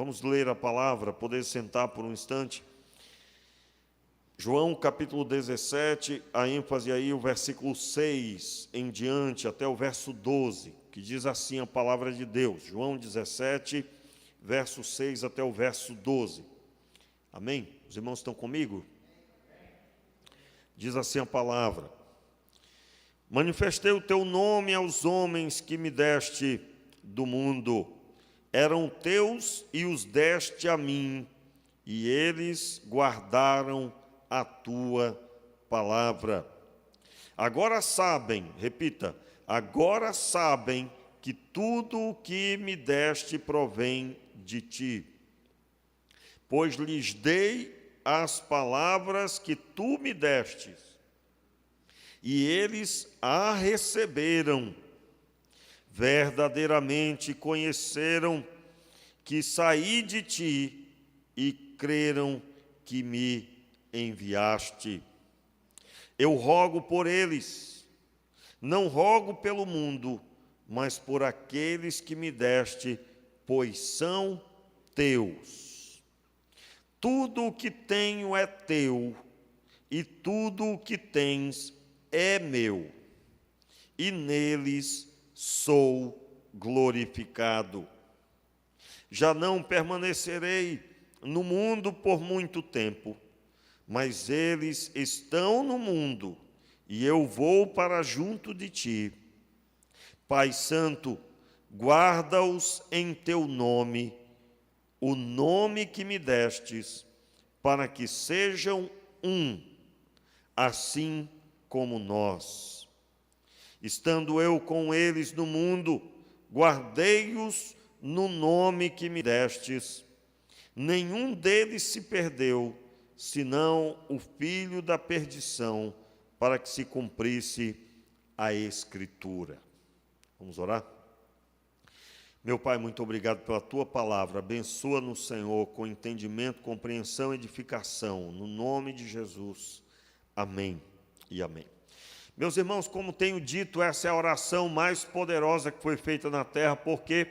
Vamos ler a palavra, poder sentar por um instante. João capítulo 17, a ênfase aí, o versículo 6 em diante, até o verso 12, que diz assim a palavra de Deus. João 17, verso 6 até o verso 12. Amém? Os irmãos estão comigo? Diz assim a palavra: manifestei o teu nome aos homens que me deste do mundo. Eram teus e os deste a mim, e eles guardaram a tua palavra. Agora sabem, repita, agora sabem que tudo o que me deste provém de ti, pois lhes dei as palavras que tu me destes, e eles a receberam. Verdadeiramente conheceram que saí de ti e creram que me enviaste. Eu rogo por eles, não rogo pelo mundo, mas por aqueles que me deste, pois são teus. Tudo o que tenho é teu, e tudo o que tens é meu, e neles sou glorificado. Já não permanecerei no mundo por muito tempo, mas eles estão no mundo, e eu vou para junto de ti. Pai Santo, guarda-os em teu nome, o nome que me destes, para que sejam um, assim como nós. Estando eu com eles no mundo, guardei-os no nome que me destes. Nenhum deles se perdeu, senão o filho da perdição, para que se cumprisse a Escritura. Vamos orar? Meu Pai, muito obrigado pela Tua palavra. Abençoa-nos, Senhor, com entendimento, compreensão e edificação. No nome de Jesus. Amém e amém. Meus irmãos, como tenho dito, essa é a oração mais poderosa que foi feita na terra, porque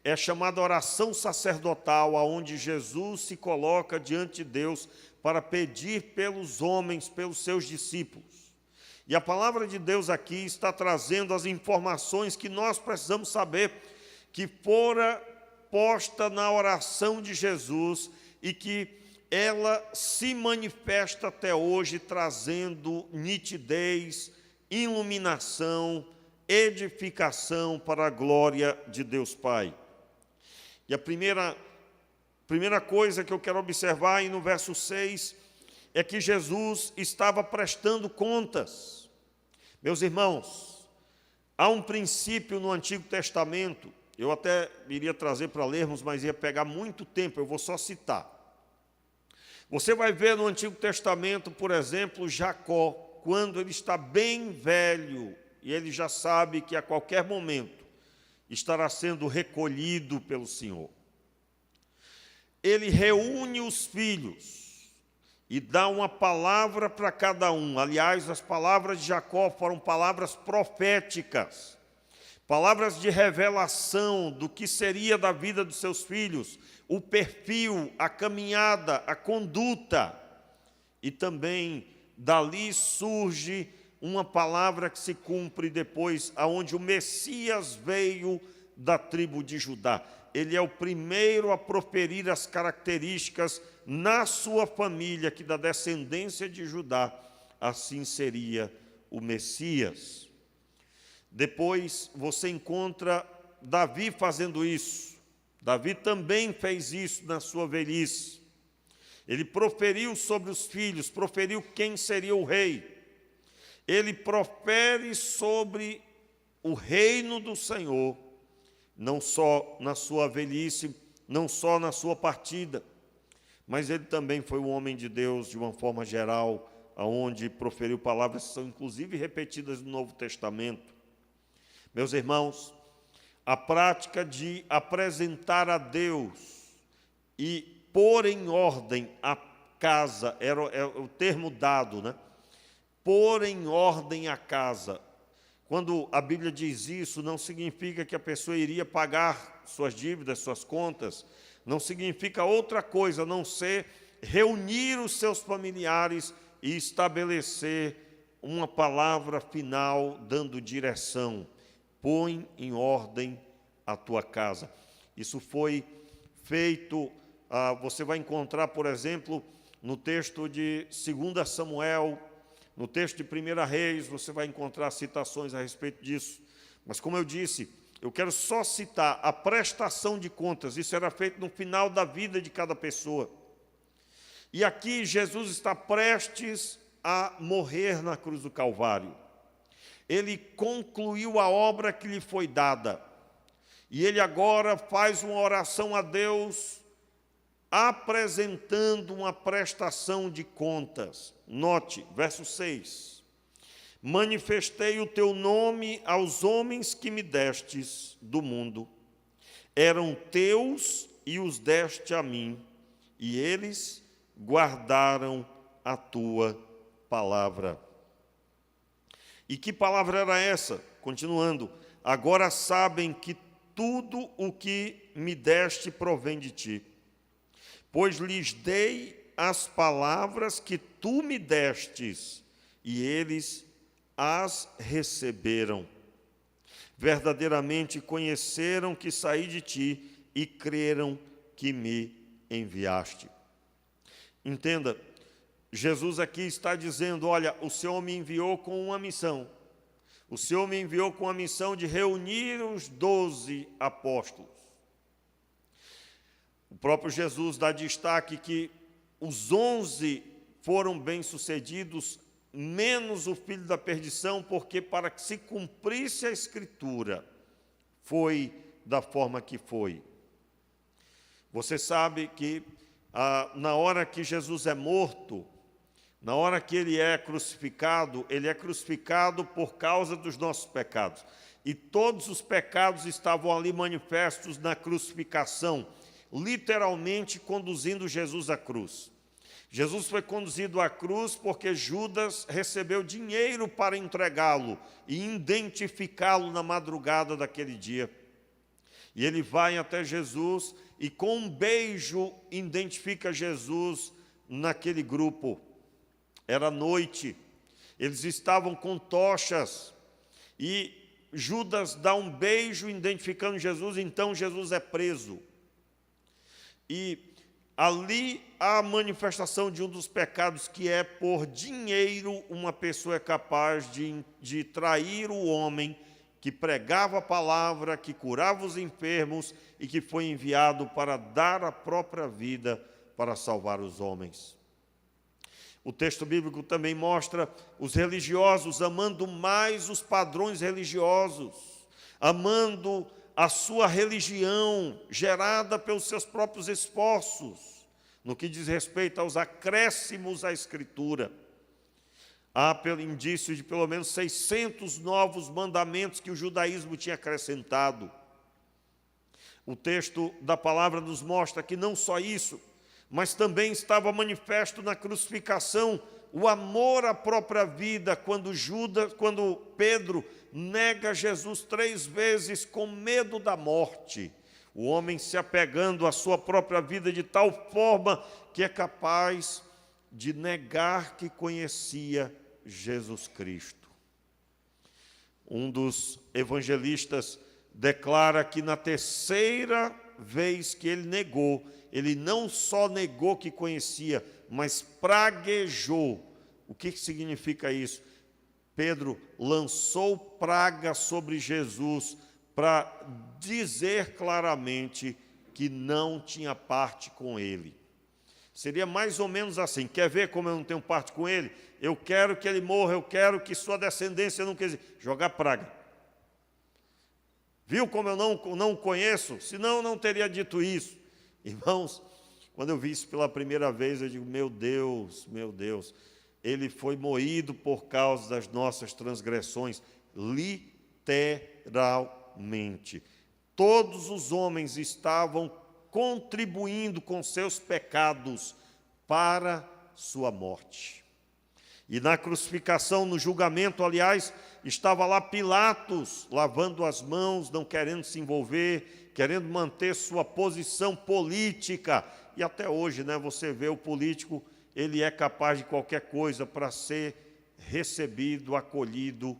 é chamada oração sacerdotal, aonde Jesus se coloca diante de Deus para pedir pelos homens, pelos seus discípulos. E a palavra de Deus aqui está trazendo as informações que nós precisamos saber, que fora posta na oração de Jesus e que ela se manifesta até hoje, trazendo nitidez, iluminação, edificação para a glória de Deus Pai. E a primeira coisa que eu quero observar aí no verso 6 é que Jesus estava prestando contas. Meus irmãos, há um princípio no Antigo Testamento, eu até iria trazer para lermos, mas ia pegar muito tempo, eu vou só citar. Você vai ver no Antigo Testamento, por exemplo, Jacó, quando ele está bem velho, e ele já sabe que a qualquer momento estará sendo recolhido pelo Senhor. Ele reúne os filhos e dá uma palavra para cada um. Aliás, as palavras de Jacó foram palavras proféticas, palavras de revelação do que seria da vida dos seus filhos, o perfil, a caminhada, a conduta. E também dali surge uma palavra que se cumpre depois, aonde o Messias veio da tribo de Judá. Ele é o primeiro a proferir as características na sua família, que da descendência de Judá, assim seria o Messias. Depois você encontra Davi fazendo isso. Davi também fez isso na sua velhice. Ele proferiu sobre os filhos, proferiu quem seria o rei. Ele profere sobre o reino do Senhor, não só na sua velhice, não só na sua partida, mas ele também foi um homem de Deus de uma forma geral, aonde proferiu palavras que são inclusive repetidas no Novo Testamento. Meus irmãos, a prática de apresentar a Deus e pôr em ordem a casa, é o termo dado, né? Pôr em ordem a casa. Quando a Bíblia diz isso, não significa que a pessoa iria pagar suas dívidas, suas contas, não significa outra coisa a não ser reunir os seus familiares e estabelecer uma palavra final dando direção. Põe em ordem a tua casa. Isso foi feito, você vai encontrar, por exemplo, no texto de 2 Samuel, no texto de 1 Reis, você vai encontrar citações a respeito disso. Mas, como eu disse, eu quero só citar a prestação de contas. Isso era feito no final da vida de cada pessoa. E aqui Jesus está prestes a morrer na cruz do Calvário. Ele concluiu a obra que lhe foi dada. E ele agora faz uma oração a Deus, apresentando uma prestação de contas. Note, verso 6. Manifestei o teu nome aos homens que me destes do mundo. Eram teus e os deste a mim, e eles guardaram a tua palavra. E que palavra era essa? Continuando. Agora sabem que tudo o que me deste provém de ti, pois lhes dei as palavras que tu me destes, e eles as receberam. Verdadeiramente conheceram que saí de ti e creram que me enviaste. Entenda, Jesus aqui está dizendo, olha, o Senhor me enviou com uma missão. O Senhor me enviou com a missão de reunir os 12 apóstolos. O próprio Jesus dá destaque que os 11 foram bem-sucedidos, menos o filho da perdição, porque para que se cumprisse a Escritura, foi da forma que foi. Você sabe que na hora que Jesus é morto, na hora que ele é crucificado por causa dos nossos pecados. E todos os pecados estavam ali manifestos na crucificação, literalmente conduzindo Jesus à cruz. Jesus foi conduzido à cruz porque Judas recebeu dinheiro para entregá-lo e identificá-lo na madrugada daquele dia. E ele vai até Jesus e com um beijo identifica Jesus naquele grupo. Era noite, eles estavam com tochas e Judas dá um beijo identificando Jesus, então Jesus é preso. E ali há a manifestação de um dos pecados, que é por dinheiro uma pessoa é capaz de trair o homem que pregava a palavra, que curava os enfermos e que foi enviado para dar a própria vida para salvar os homens. O texto bíblico também mostra os religiosos amando mais os padrões religiosos, amando a sua religião gerada pelos seus próprios esforços, no que diz respeito aos acréscimos à Escritura. Há indício de pelo menos 600 novos mandamentos que o judaísmo tinha acrescentado. O texto da palavra nos mostra que não só isso, mas também estava manifesto na crucificação o amor à própria vida, quando Pedro nega Jesus 3 vezes com medo da morte. O homem se apegando à sua própria vida de tal forma que é capaz de negar que conhecia Jesus Cristo. Um dos evangelistas declara que na 3ª vez que ele negou, ele não só negou que conhecia, mas praguejou. O que significa isso? Pedro lançou praga sobre Jesus para dizer claramente que não tinha parte com ele. Seria mais ou menos assim: quer ver como eu não tenho parte com ele? Eu quero que ele morra, eu quero que sua descendência não quer dizer, jogar praga. Viu como eu não conheço? Senão eu não teria dito isso. Irmãos, quando eu vi isso pela primeira vez, eu digo, meu Deus, ele foi moído por causa das nossas transgressões, literalmente. Todos os homens estavam contribuindo com seus pecados para sua morte. E na crucificação, no julgamento, aliás, estava lá Pilatos, lavando as mãos, não querendo se envolver, querendo manter sua posição política. E até hoje, né, você vê o político, ele é capaz de qualquer coisa para ser recebido, acolhido,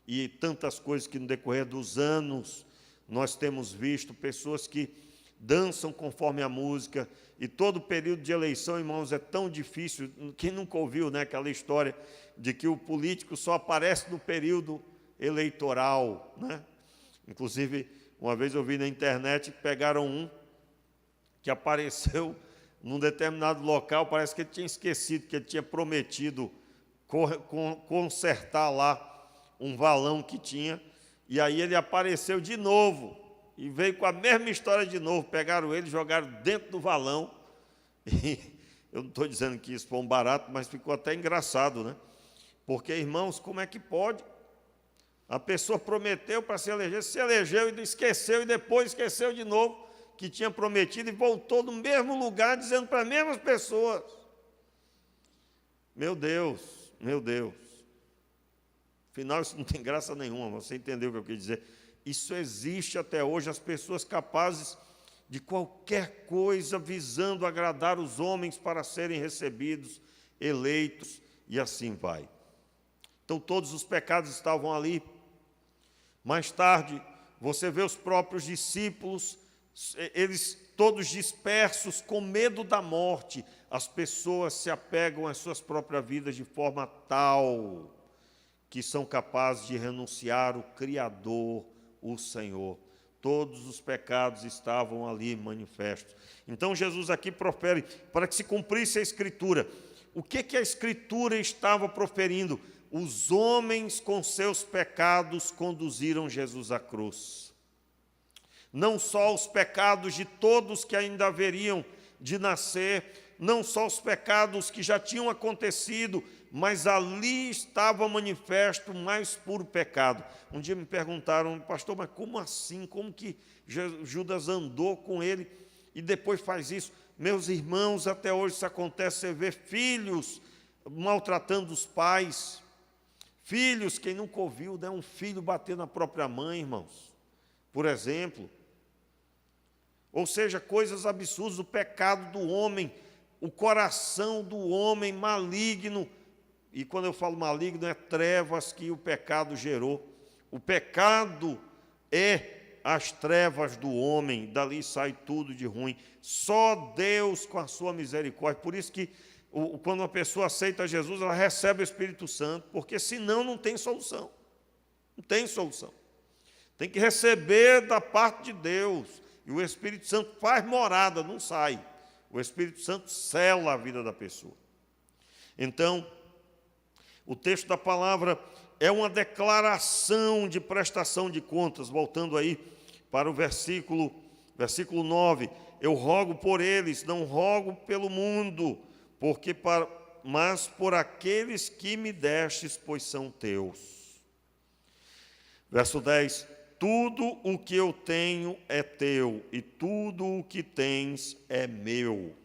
e tantas coisas que no decorrer dos anos nós temos visto pessoas que dançam conforme a música, e todo período de eleição, irmãos, é tão difícil. Quem nunca ouviu, né, aquela história de que o político só aparece no período eleitoral, né? Inclusive, uma vez eu vi na internet, pegaram um que apareceu num determinado local, parece que ele tinha esquecido que ele tinha prometido consertar lá um valão que tinha, e aí ele apareceu de novo, e veio com a mesma história de novo. Pegaram ele, jogaram dentro do valão, e eu não estou dizendo que isso foi um barato, mas ficou até engraçado, né? Porque, irmãos, como é que pode? A pessoa prometeu para se elegeu e esqueceu, e depois esqueceu de novo que tinha prometido, e voltou no mesmo lugar, dizendo para as mesmas pessoas. Meu Deus, meu Deus. Afinal, isso não tem graça nenhuma, você entendeu o que eu quis dizer? Isso existe até hoje, as pessoas capazes de qualquer coisa visando agradar os homens para serem recebidos, eleitos, e assim vai. Então, todos os pecados estavam ali. Mais tarde, você vê os próprios discípulos, eles todos dispersos, com medo da morte. As pessoas se apegam às suas próprias vidas de forma tal que são capazes de renunciar o Criador, o Senhor. Todos os pecados estavam ali manifestos. Então Jesus aqui profere, para que se cumprisse a Escritura. O que a Escritura estava proferindo? Os homens com seus pecados conduziram Jesus à cruz. Não só os pecados de todos que ainda haveriam de nascer, não só os pecados que já tinham acontecido, mas ali estava manifesto o mais puro pecado. Um dia me perguntaram, pastor, mas como assim? Como que Judas andou com ele e depois faz isso? Meus irmãos, até hoje isso acontece. Você vê filhos maltratando os pais, filhos, quem nunca ouviu, né, um filho bater na própria mãe, irmãos, por exemplo. Ou seja, coisas absurdas, o pecado do homem, o coração do homem maligno. E quando eu falo maligno, é trevas que o pecado gerou. O pecado é as trevas do homem, dali sai tudo de ruim. Só Deus com a sua misericórdia. Por isso que quando uma pessoa aceita Jesus, ela recebe o Espírito Santo, porque senão não tem solução. Não tem solução. Tem que receber da parte de Deus. E o Espírito Santo faz morada, não sai. O Espírito Santo sela a vida da pessoa. Então, o texto da palavra é uma declaração de prestação de contas. Voltando aí para o versículo 9. Eu rogo por eles, não rogo pelo mundo, mas por aqueles que me destes, pois são teus. Verso 10. Tudo o que eu tenho é teu, e tudo o que tens é meu.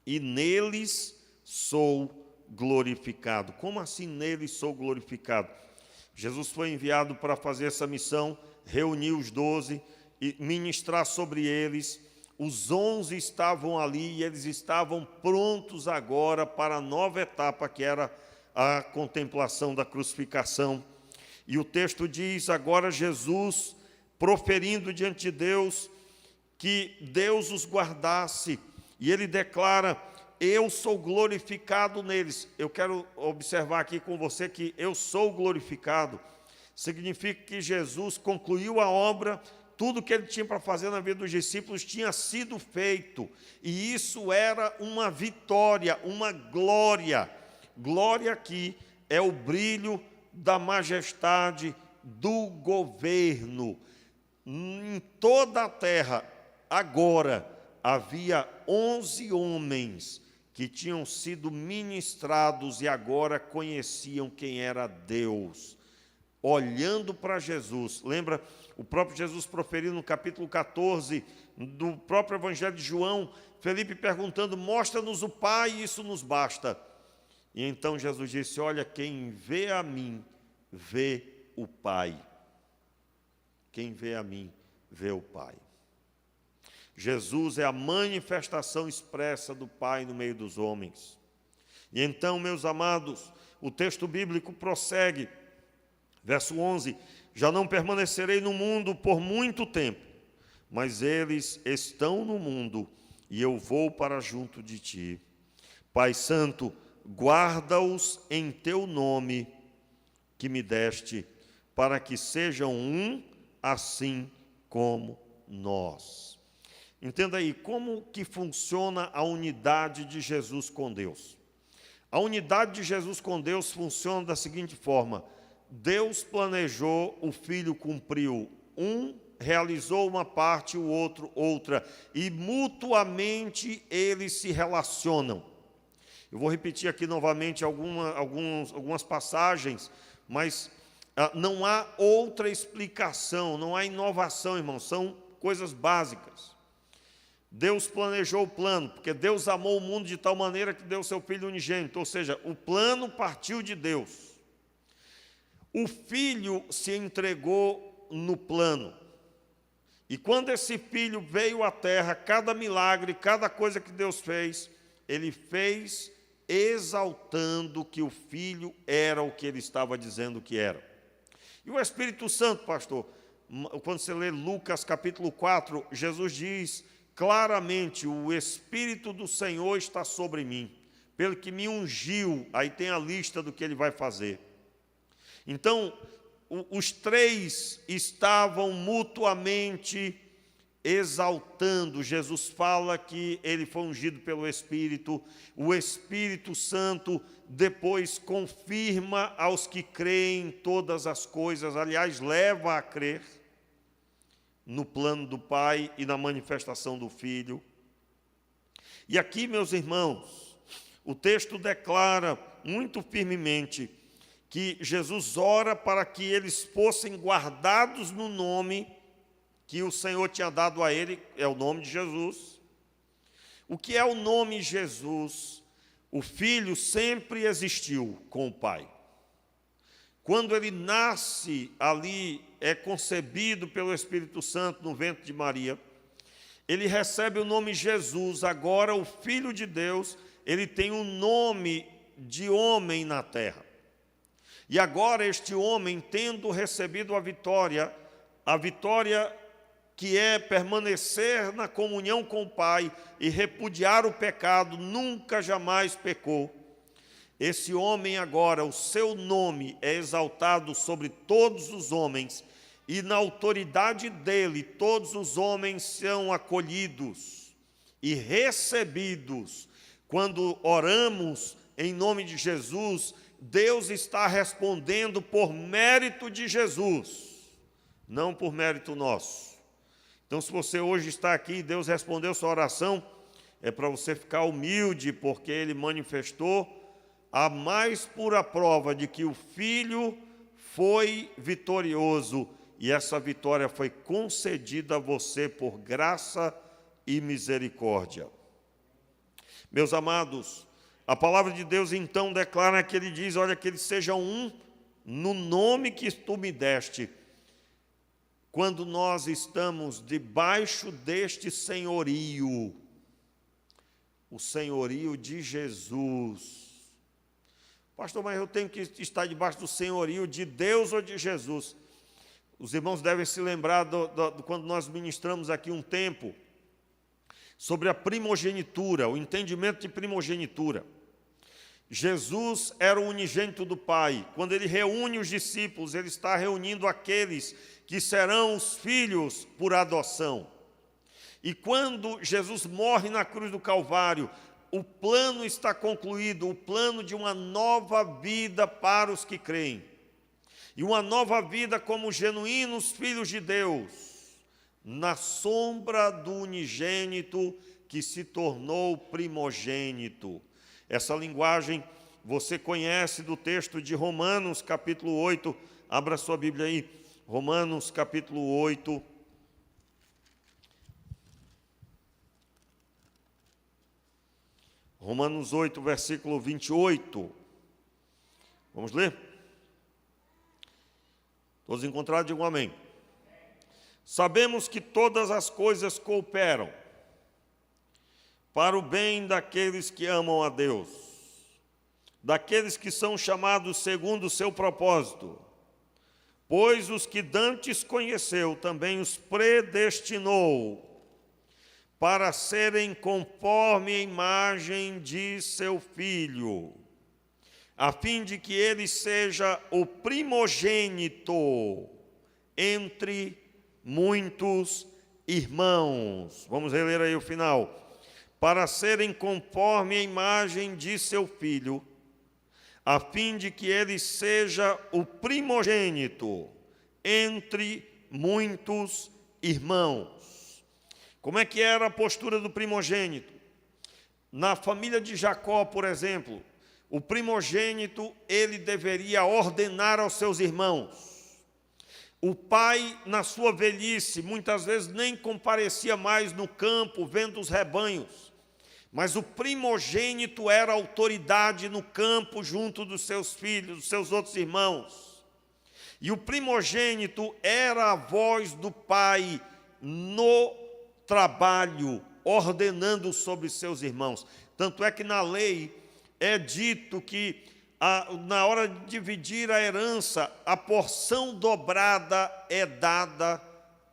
E neles sou glorificado. Como assim neles sou glorificado? Jesus foi enviado para fazer essa missão, reunir os 12 e ministrar sobre eles. Os 11 estavam ali e eles estavam prontos agora para a nova etapa, que era a contemplação da crucificação. E o texto diz, agora Jesus, proferindo diante de Deus, que Deus os guardasse. E ele declara, eu sou glorificado neles. Eu quero observar aqui com você que eu sou glorificado. Significa que Jesus concluiu a obra, tudo que ele tinha para fazer na vida dos discípulos tinha sido feito. E isso era uma vitória, uma glória. Glória aqui é o brilho da majestade do governo. Em toda a terra, agora, havia 11 homens que tinham sido ministrados e agora conheciam quem era Deus. Olhando para Jesus, lembra o próprio Jesus proferindo no capítulo 14 do próprio Evangelho de João, Felipe perguntando, mostra-nos o Pai, isso nos basta. E então Jesus disse, olha, quem vê a mim, vê o Pai. Quem vê a mim, vê o Pai. Jesus é a manifestação expressa do Pai no meio dos homens. E então, meus amados, o texto bíblico prossegue, verso 11: já não permanecerei no mundo por muito tempo, mas eles estão no mundo, e eu vou para junto de ti. Pai Santo, guarda-os em teu nome que me deste, para que sejam um, assim como nós. Entenda aí, como que funciona a unidade de Jesus com Deus? A unidade de Jesus com Deus funciona da seguinte forma: Deus planejou, o Filho cumpriu realizou uma parte, o outro outra, e mutuamente eles se relacionam. Eu vou repetir aqui novamente algumas passagens, mas não há outra explicação, não há inovação, irmãos, são coisas básicas. Deus planejou o plano, porque Deus amou o mundo de tal maneira que deu seu Filho unigênito, ou seja, o plano partiu de Deus. O Filho se entregou no plano. E quando esse Filho veio à terra, cada milagre, cada coisa que Deus fez, Ele fez exaltando que o Filho era o que Ele estava dizendo que era. E o Espírito Santo, pastor, quando você lê Lucas capítulo 4, Jesus diz claramente: o Espírito do Senhor está sobre mim, pelo que me ungiu. Aí tem a lista do que Ele vai fazer. Então, os três estavam mutuamente exaltando. Jesus fala que ele foi ungido pelo Espírito. O Espírito Santo depois confirma aos que creem todas as coisas, aliás, leva a crer no plano do Pai e na manifestação do Filho. E aqui, meus irmãos, o texto declara muito firmemente que Jesus ora para que eles fossem guardados no nome que o Senhor tinha dado a ele, é o nome de Jesus. O que é o nome Jesus? O Filho sempre existiu com o Pai. Quando ele nasce ali, é concebido pelo Espírito Santo no ventre de Maria, ele recebe o nome Jesus. Agora o Filho de Deus, ele tem um nome de homem na terra. E agora este homem, tendo recebido a vitória que é permanecer na comunhão com o Pai e repudiar o pecado, nunca jamais pecou. Esse homem agora, o seu nome é exaltado sobre todos os homens, e na autoridade dele todos os homens são acolhidos e recebidos. Quando oramos em nome de Jesus, Deus está respondendo por mérito de Jesus, não por mérito nosso. Então, se você hoje está aqui e Deus respondeu sua oração, é para você ficar humilde, porque Ele manifestou a mais pura prova de que o Filho foi vitorioso, e essa vitória foi concedida a você por graça e misericórdia. Meus amados, a palavra de Deus então declara que Ele diz: olha, que eles sejam um no nome que tu me deste. Quando nós estamos debaixo deste senhorio, o senhorio de Jesus. Pastor, mas eu tenho que estar debaixo do senhorio de Deus ou de Jesus? Os irmãos devem se lembrar quando nós ministramos aqui um tempo sobre a primogenitura, o entendimento de primogenitura. Jesus era o unigênito do Pai. Quando Ele reúne os discípulos, Ele está reunindo aqueles que serão os filhos por adoção. E quando Jesus morre na cruz do Calvário, o plano está concluído, o plano de uma nova vida para os que creem. E uma nova vida como genuínos filhos de Deus, na sombra do unigênito que se tornou primogênito. Essa linguagem você conhece do texto de Romanos, capítulo 8. Abra sua Bíblia aí. Romanos, capítulo 8. Romanos 8, versículo 28. Vamos ler? Todos encontrados, digam amém. Sabemos que todas as coisas cooperam para o bem daqueles que amam a Deus, daqueles que são chamados segundo o seu propósito. Pois os que dantes conheceu, também os predestinou para serem conforme a imagem de seu Filho, a fim de que ele seja o primogênito entre muitos irmãos. Vamos reler aí o final. Para serem conforme a imagem de seu Filho, a fim de que ele seja o primogênito entre muitos irmãos. Como é que era a postura do primogênito? Na família de Jacó, por exemplo, o primogênito, ele deveria ordenar aos seus irmãos. O pai, na sua velhice, muitas vezes nem comparecia mais no campo, vendo os rebanhos. Mas o primogênito era autoridade no campo, junto dos seus filhos, dos seus outros irmãos. E o primogênito era a voz do pai no trabalho, ordenando sobre seus irmãos. Tanto é que na lei é dito que na hora de dividir a herança, a porção dobrada é dada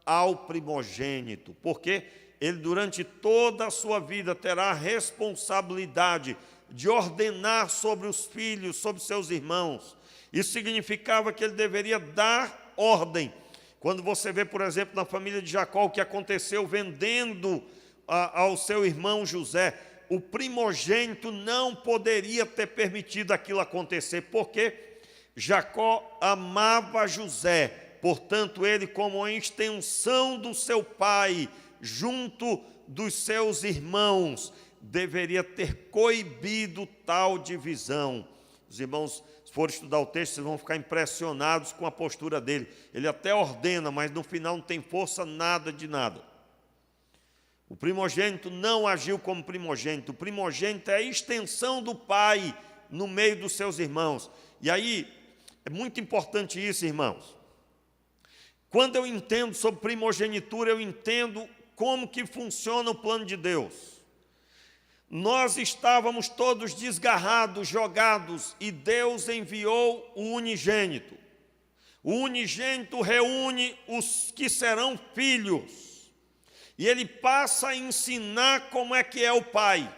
ao primogênito, porque ele durante toda a sua vida terá a responsabilidade de ordenar sobre os filhos, sobre seus irmãos. Isso significava que ele deveria dar ordem. Quando você vê, por exemplo, na família de Jacó, o que aconteceu vendendo ao seu irmão José, o primogênito não poderia ter permitido aquilo acontecer, porque Jacó amava José, portanto, ele, como a extensão do seu pai, junto dos seus irmãos, deveria ter coibido tal divisão. Os irmãos, se forem estudar o texto, vocês vão ficar impressionados com a postura dele. Ele até ordena, mas no final não tem força nada de nada. O primogênito não agiu como primogênito. O primogênito é a extensão do pai no meio dos seus irmãos. E aí, é muito importante isso, irmãos. Quando eu entendo sobre primogenitura, eu entendo como que funciona o plano de Deus. Nós estávamos todos desgarrados, jogados, e Deus enviou o unigênito. O unigênito reúne os que serão filhos. E ele passa a ensinar como é que é o pai.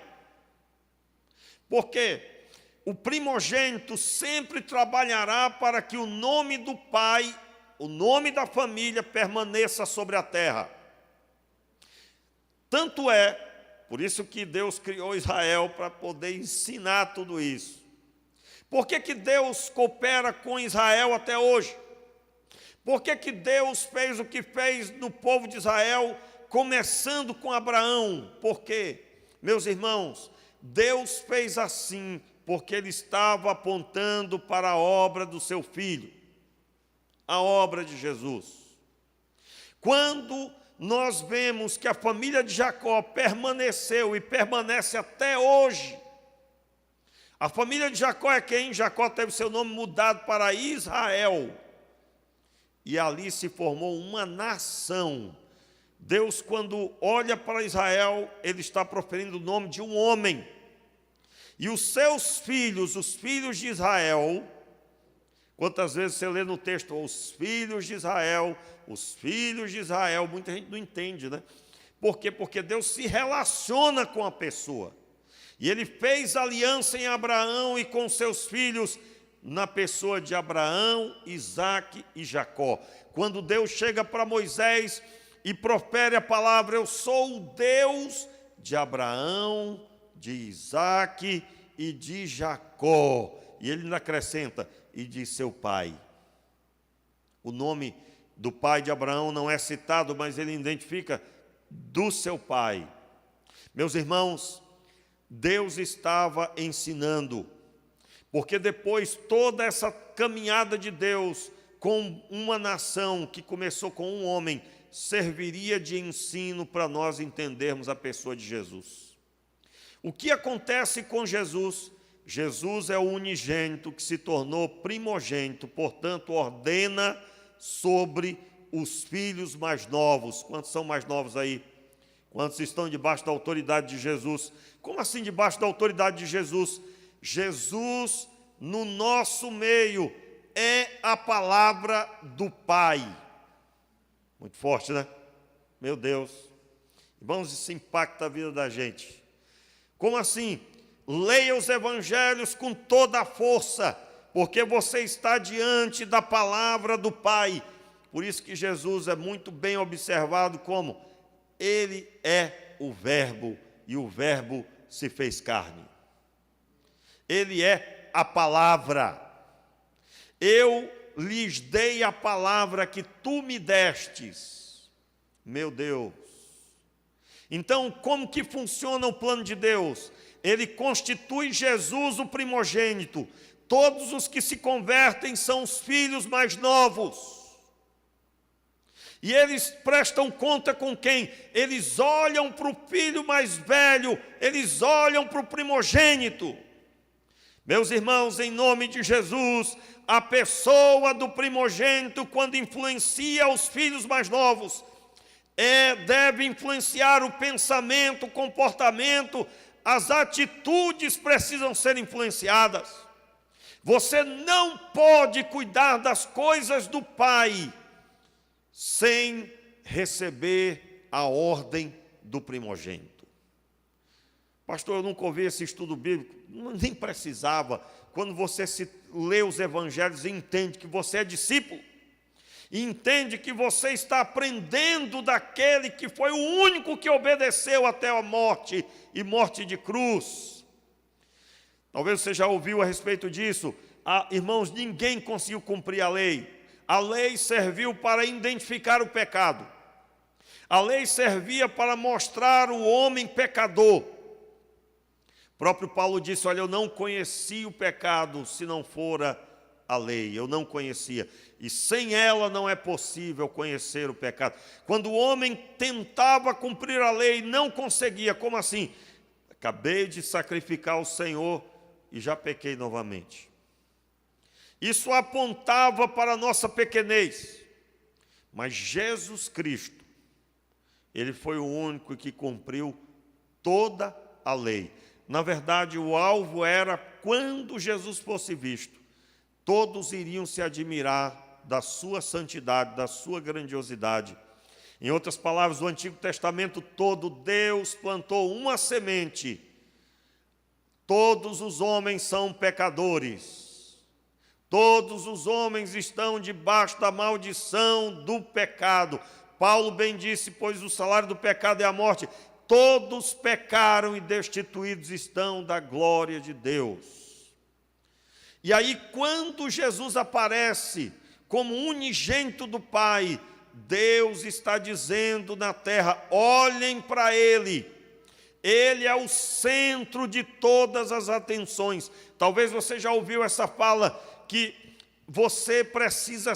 Porque o primogênito sempre trabalhará para que o nome do pai, o nome da família, permaneça sobre a terra. Tanto é, por isso que Deus criou Israel, para poder ensinar tudo isso. Por que Deus coopera com Israel até hoje? Por que Deus fez o que fez no povo de Israel, começando com Abraão? Porque, meus irmãos, Deus fez assim porque Ele estava apontando para a obra do seu Filho, a obra de Jesus. Quando nós vemos que a família de Jacó permaneceu e permanece até hoje, a família de Jacó é quem? Jacó teve seu nome mudado para Israel, e ali se formou uma nação. Deus, quando olha para Israel, Ele está proferindo o nome de um homem. E os seus filhos, os filhos de Israel, quantas vezes você lê no texto, os filhos de Israel, muita gente não entende, né? Por quê? Porque Deus se relaciona com a pessoa. E Ele fez aliança em Abraão e com seus filhos, na pessoa de Abraão, Isaque e Jacó. Quando Deus chega para Moisés e profere a palavra, eu sou o Deus de Abraão, de Isaque e de Jacó. E ele ainda acrescenta, e de seu pai. O nome do pai de Abraão não é citado, mas ele identifica do seu pai. Meus irmãos, Deus estava ensinando, porque depois toda essa caminhada de Deus com uma nação que começou com um homem, serviria de ensino para nós entendermos a pessoa de Jesus. O que acontece com Jesus? Jesus é o unigênito que se tornou primogênito, portanto, ordena sobre os filhos mais novos. Quantos são mais novos aí? Quantos estão debaixo da autoridade de Jesus? Como assim debaixo da autoridade de Jesus? Jesus, no nosso meio, é a palavra do Pai. Muito forte, né? Meu Deus. Irmãos, isso impacta a vida da gente. Como assim? Leia os evangelhos com toda a força, porque você está diante da palavra do Pai. Por isso que Jesus é muito bem observado como Ele é o Verbo, e o Verbo se fez carne. Ele é a palavra. Eu lhes dei a palavra que tu me destes. Meu Deus. Então, como que funciona o plano de Deus? Ele constitui Jesus o primogênito. Todos os que se convertem são os filhos mais novos. E eles prestam conta com quem? Eles olham para o filho mais velho, eles olham para o primogênito. Meus irmãos, em nome de Jesus, a pessoa do primogênito, quando influencia os filhos mais novos, deve influenciar o pensamento, o comportamento, as atitudes precisam ser influenciadas. Você não pode cuidar das coisas do Pai sem receber a ordem do primogênito. Pastor, eu nunca ouvi esse estudo bíblico, nem precisava. Quando você lê os evangelhos e entende que você é discípulo, e entende que você está aprendendo daquele que foi o único que obedeceu até a morte, e morte de cruz. Talvez você já ouviu a respeito disso. Irmãos, ninguém conseguiu cumprir a lei. A lei serviu para identificar o pecado. A lei servia para mostrar o homem pecador. O próprio Paulo disse, olha, eu não conheci o pecado se não fora a lei. Eu não conhecia. E sem ela não é possível conhecer o pecado. Quando o homem tentava cumprir a lei, não conseguia. Como assim? Acabei de sacrificar o Senhor e já pequei novamente. Isso apontava para a nossa pequenez. Mas Jesus Cristo, Ele foi o único que cumpriu toda a lei. Na verdade, o alvo era, quando Jesus fosse visto, todos iriam se admirar da sua santidade, da sua grandiosidade. Em outras palavras, o Antigo Testamento todo, Deus plantou uma semente. Todos os homens são pecadores. Todos os homens estão debaixo da maldição do pecado. Paulo bem disse, pois o salário do pecado é a morte. Todos pecaram e destituídos estão da glória de Deus. E aí, quando Jesus aparece como unigênito do Pai, Deus está dizendo na terra, olhem para Ele. Ele é o centro de todas as atenções. Talvez você já ouviu essa fala, que você precisa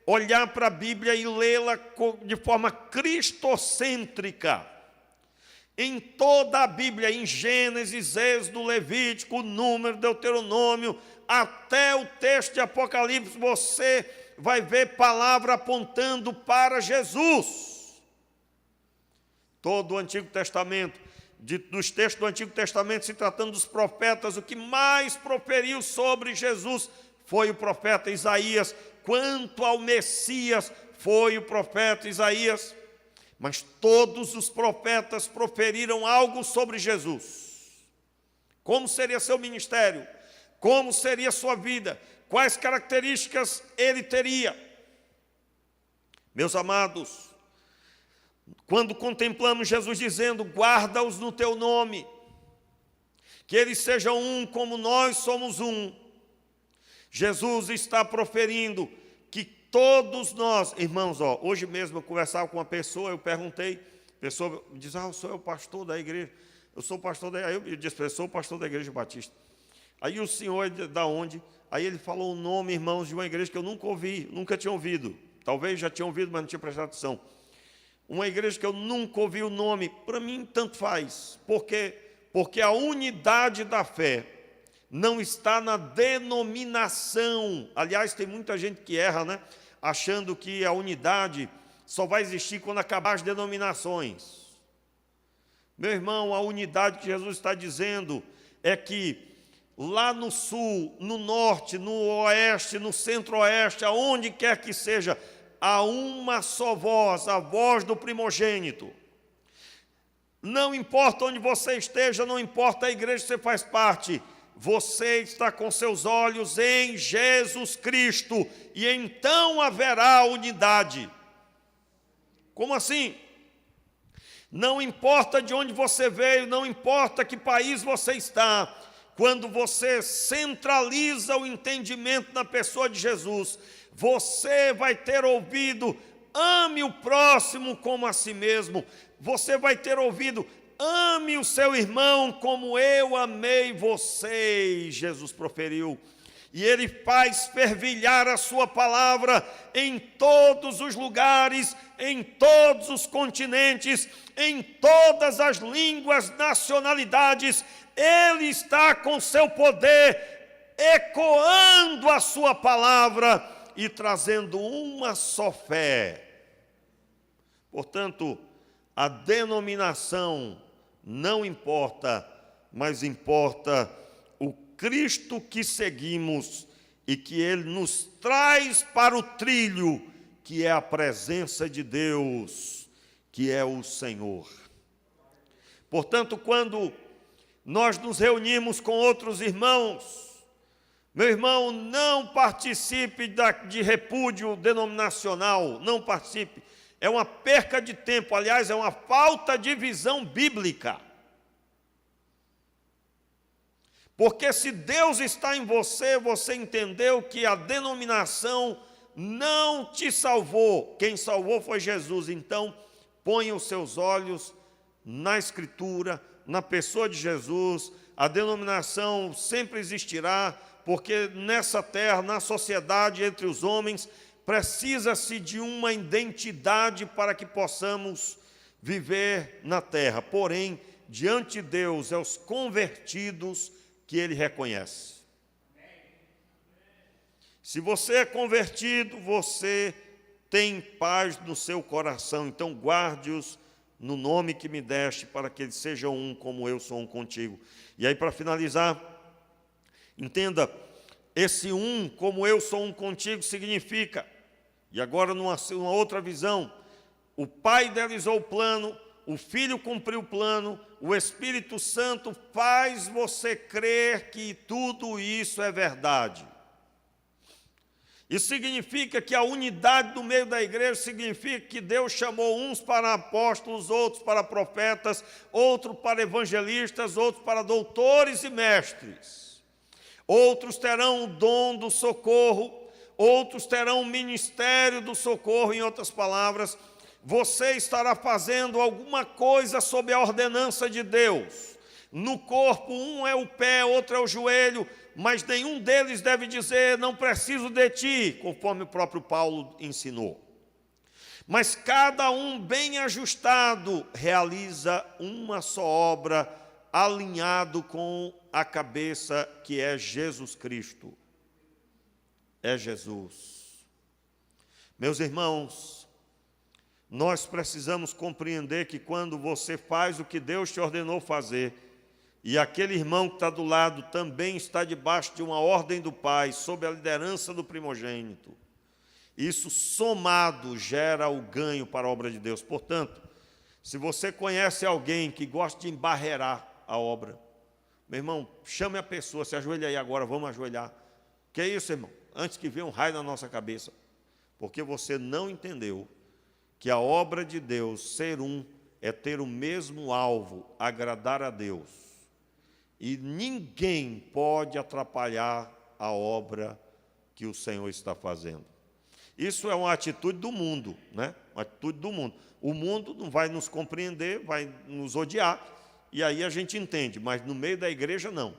olhar para a Bíblia e lê-la de forma cristocêntrica. Em toda a Bíblia, em Gênesis, Êxodo, Levítico, Número, Deuteronômio, até o texto de Apocalipse, você vai ver palavra apontando para Jesus. Todo o Antigo Testamento, dos textos do Antigo Testamento, se tratando dos profetas, o que mais proferiu sobre Jesus foi o profeta Isaías. Quanto ao Messias, foi o profeta Isaías. Mas todos os profetas proferiram algo sobre Jesus. Como seria seu ministério? Como seria sua vida? Quais características ele teria? Meus amados, quando contemplamos Jesus dizendo, guarda-os no teu nome, que eles sejam um como nós somos um, Jesus está proferindo que todos nós, irmãos, hoje mesmo eu conversava com uma pessoa, eu perguntei, a pessoa diz, eu sou o pastor da igreja, eu sou o pastor da igreja, eu disse, eu sou o pastor da igreja batista. Aí o senhor é da onde? Aí ele falou o nome, irmãos, de uma igreja que eu nunca ouvi, nunca tinha ouvido, talvez já tinha ouvido, mas não tinha prestado atenção. Uma igreja que eu nunca ouvi o nome, para mim tanto faz, porque a unidade da fé não está na denominação. Aliás, tem muita gente que erra, né? achando que a unidade só vai existir quando acabar as denominações. Meu irmão, a unidade que Jesus está dizendo é que lá no sul, no norte, no oeste, no centro-oeste, aonde quer que seja, há uma só voz, a voz do primogênito. Não importa onde você esteja, não importa a igreja que você faz parte, você está com seus olhos em Jesus Cristo, e então haverá unidade. Como assim? Não importa de onde você veio, não importa que país você está, quando você centraliza o entendimento na pessoa de Jesus, você vai ter ouvido, ame o próximo como a si mesmo. Você vai ter ouvido, ame o seu irmão como eu amei você, Jesus proferiu. E Ele faz fervilhar a sua palavra em todos os lugares, em todos os continentes, em todas as línguas, nacionalidades. Ele está com seu poder, ecoando a sua palavra e trazendo uma só fé. Portanto, a denominação não importa, mas importa o Cristo que seguimos e que Ele nos traz para o trilho, que é a presença de Deus, que é o Senhor. Portanto, quando nós nos reunimos com outros irmãos, meu irmão, não participe de repúdio denominacional, não participe. É uma perca de tempo, aliás, é uma falta de visão bíblica. Porque se Deus está em você, você entendeu que a denominação não te salvou. Quem salvou foi Jesus. Então, ponha os seus olhos na Escritura, na pessoa de Jesus. A denominação sempre existirá, porque nessa terra, na sociedade, entre os homens, precisa-se de uma identidade para que possamos viver na terra. Porém, diante de Deus, é os convertidos que Ele reconhece. Se você é convertido, você tem paz no seu coração. Então, guarde-os no nome que me deste, para que eles sejam um como eu sou um contigo. E aí, para finalizar, entenda, esse um como eu sou um contigo significa, e agora numa outra visão, o Pai idealizou o plano, o Filho cumpriu o plano, o Espírito Santo faz você crer que tudo isso é verdade. Isso significa que a unidade no meio da igreja significa que Deus chamou uns para apóstolos, outros para profetas, outros para evangelistas, outros para doutores e mestres. Outros terão o dom do socorro, outros terão o ministério do socorro, em outras palavras, você estará fazendo alguma coisa sob a ordenança de Deus. No corpo, um é o pé, outro é o joelho, mas nenhum deles deve dizer, não preciso de ti, conforme o próprio Paulo ensinou. Mas cada um bem ajustado realiza uma só obra, alinhado com a cabeça que é Jesus Cristo. É Jesus. Meus irmãos, nós precisamos compreender que quando você faz o que Deus te ordenou fazer, e aquele irmão que está do lado também está debaixo de uma ordem do Pai, sob a liderança do primogênito, isso somado gera o ganho para a obra de Deus. Portanto, se você conhece alguém que gosta de embarrear a obra, meu irmão, chame a pessoa, se ajoelhe aí agora, vamos ajoelhar. Que é isso, irmão? Antes que venha um raio na nossa cabeça. Porque você não entendeu que a obra de Deus, ser um, é ter o mesmo alvo, agradar a Deus. E ninguém pode atrapalhar a obra que o Senhor está fazendo. Isso é uma atitude do mundo, né? Uma atitude do mundo. O mundo não vai nos compreender, vai nos odiar, e aí a gente entende, mas no meio da igreja não.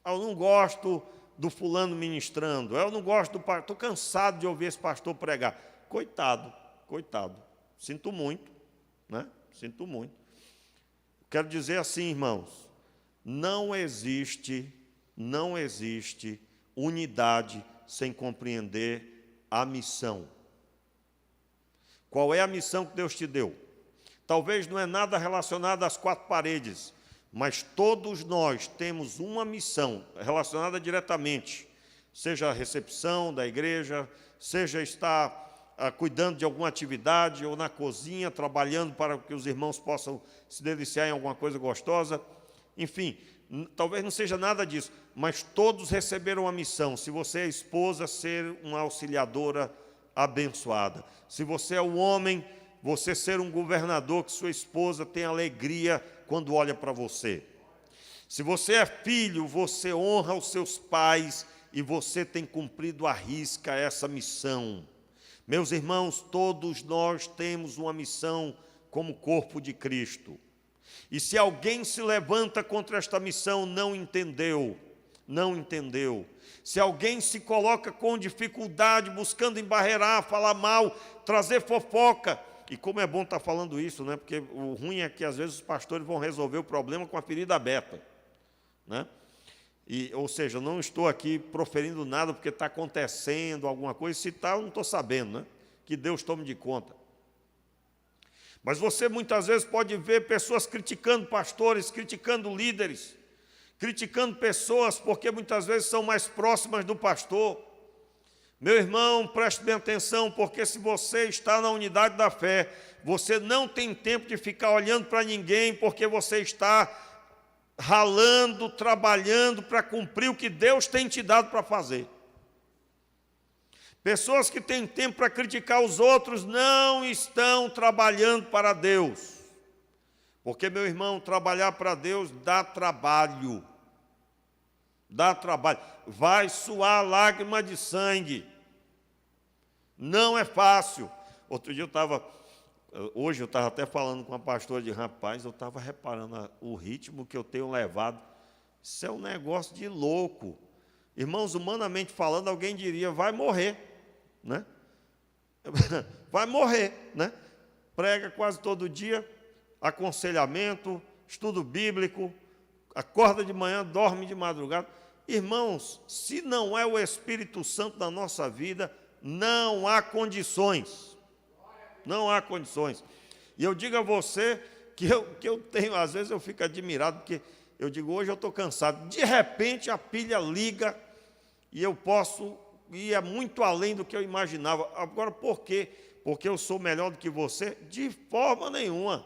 Eu não gosto do fulano ministrando, eu não gosto do pastor, estou cansado de ouvir esse pastor pregar. Coitado, coitado. Sinto muito, né? Sinto muito. Quero dizer assim, irmãos, não existe unidade sem compreender a missão. Qual é a missão que Deus te deu? Talvez não é nada relacionado às quatro paredes, mas todos nós temos uma missão relacionada diretamente, seja a recepção da igreja, seja estar cuidando de alguma atividade, ou na cozinha, trabalhando para que os irmãos possam se deliciar em alguma coisa gostosa. Enfim, talvez não seja nada disso, mas todos receberam a missão. Se você é esposa, ser uma auxiliadora abençoada. Se você é um homem, você ser um governador, que sua esposa tenha alegria quando olha para você. Se você é filho, você honra os seus pais e você tem cumprido à risca essa missão. Meus irmãos, todos nós temos uma missão como corpo de Cristo. E se alguém se levanta contra esta missão, não entendeu. Se alguém se coloca com dificuldade, buscando embarrear, falar mal, trazer fofoca, e como é bom estar falando isso, né? Porque o ruim é que às vezes os pastores vão resolver o problema com a ferida aberta, né? Ou seja, eu não estou aqui proferindo nada porque está acontecendo alguma coisa, se está, eu não estou sabendo, né? Que Deus tome de conta. Mas você muitas vezes pode ver pessoas criticando pastores, criticando líderes, criticando pessoas porque muitas vezes são mais próximas do pastor. Meu irmão, preste bem atenção, porque se você está na unidade da fé, você não tem tempo de ficar olhando para ninguém, porque você está ralando, trabalhando para cumprir o que Deus tem te dado para fazer. Pessoas que têm tempo para criticar os outros não estão trabalhando para Deus. Porque, meu irmão, trabalhar para Deus dá trabalho. Dá trabalho. Vai suar lágrima de sangue. Não é fácil. Hoje eu estava até falando com a pastora de rapaz, eu estava reparando o ritmo que eu tenho levado. Isso é um negócio de louco. Irmãos, humanamente falando, alguém diria, vai morrer, né? Vai morrer, né? Prega quase todo dia, aconselhamento, estudo bíblico, acorda de manhã, dorme de madrugada. Irmãos, se não é o Espírito Santo na nossa vida, não há condições. Não há condições. E eu digo a você que eu tenho, às vezes eu fico admirado, porque eu digo, hoje eu estou cansado. De repente a pilha liga e eu posso ir muito além do que eu imaginava. Agora, por quê? Porque eu sou melhor do que você? De forma nenhuma.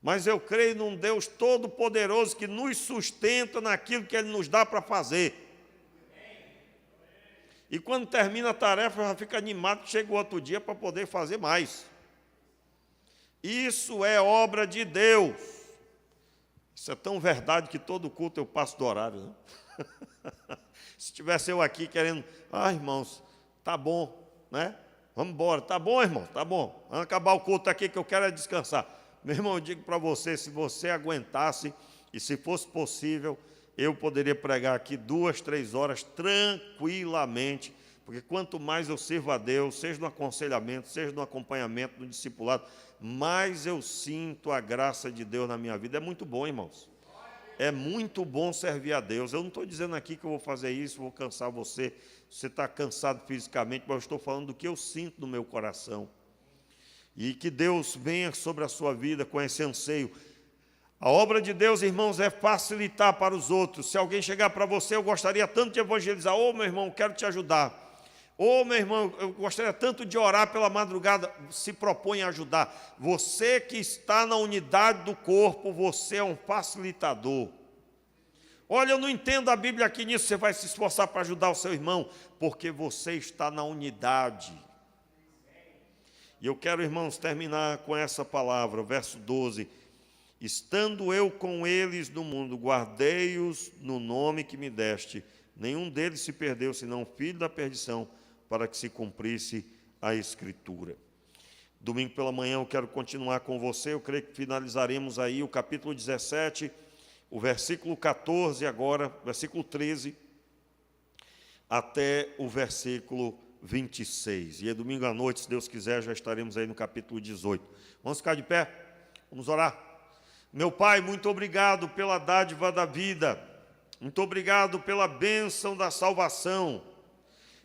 Mas eu creio num Deus todo-poderoso que nos sustenta naquilo que Ele nos dá para fazer. E quando termina a tarefa, já fica animado que chega o outro dia para poder fazer mais. Isso é obra de Deus. Isso é tão verdade que todo culto eu passo do horário, né? Se tivesse eu aqui querendo, irmãos, tá bom, né? Vamos embora, tá bom, irmão, tá bom. Vamos acabar o culto aqui que eu quero é descansar. Meu irmão, eu digo para você, se você aguentasse e se fosse possível, eu poderia pregar aqui 2, 3 horas tranquilamente, porque quanto mais eu sirvo a Deus, seja no aconselhamento, seja no acompanhamento, no discipulado, mais eu sinto a graça de Deus na minha vida. É muito bom, irmãos. É muito bom servir a Deus. Eu não estou dizendo aqui que eu vou fazer isso, vou cansar você. Você está cansado fisicamente, mas eu estou falando do que eu sinto no meu coração. E que Deus venha sobre a sua vida com esse anseio. A obra de Deus, irmãos, é facilitar para os outros. Se alguém chegar para você, eu gostaria tanto de evangelizar. Meu irmão, quero te ajudar. Meu irmão, eu gostaria tanto de orar pela madrugada. Se propõe a ajudar. Você que está na unidade do corpo, você é um facilitador. Olha, eu não entendo a Bíblia aqui nisso. Você vai se esforçar para ajudar o seu irmão, porque você está na unidade. E eu quero, irmãos, terminar com essa palavra, o verso 12. Estando eu com eles no mundo, guardei-os no nome que me deste. Nenhum deles se perdeu, senão o filho da perdição, para que se cumprisse a Escritura. Domingo pela manhã eu quero continuar com você. Eu creio que finalizaremos aí o capítulo 17, o versículo 14 agora, versículo 13, até o versículo 26. E é domingo à noite, se Deus quiser, já estaremos aí no capítulo 18. Vamos ficar de pé? Vamos orar? Meu Pai, muito obrigado pela dádiva da vida, muito obrigado pela bênção da salvação.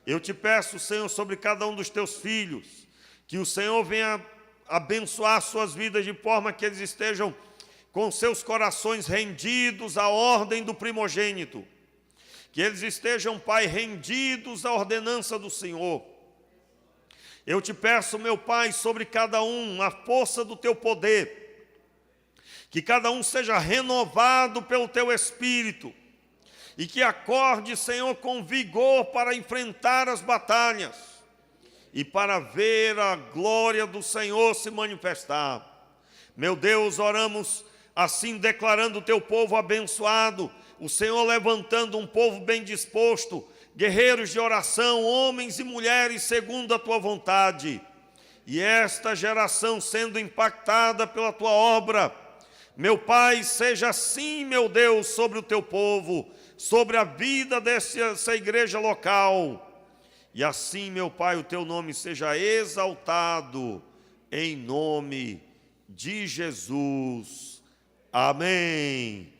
Eu te peço, Senhor, sobre cada um dos teus filhos, Que o Senhor venha abençoar suas vidas de forma que eles estejam com seus corações rendidos à ordem do primogênito. Que eles estejam, Pai, rendidos à ordenança do Senhor. Eu te peço, meu Pai, sobre cada um, a força do teu poder. Que cada um seja renovado pelo teu Espírito. E que acorde, Senhor, com vigor para enfrentar as batalhas. E para ver a glória do Senhor se manifestar. Meu Deus, oramos assim, declarando o teu povo abençoado, o Senhor levantando um povo bem disposto, guerreiros de oração, homens e mulheres segundo a tua vontade. E esta geração sendo impactada pela tua obra. Meu Pai, seja assim, meu Deus, sobre o teu povo, sobre a vida dessa igreja local. E assim, meu Pai, o teu nome seja exaltado, em nome de Jesus. Amém.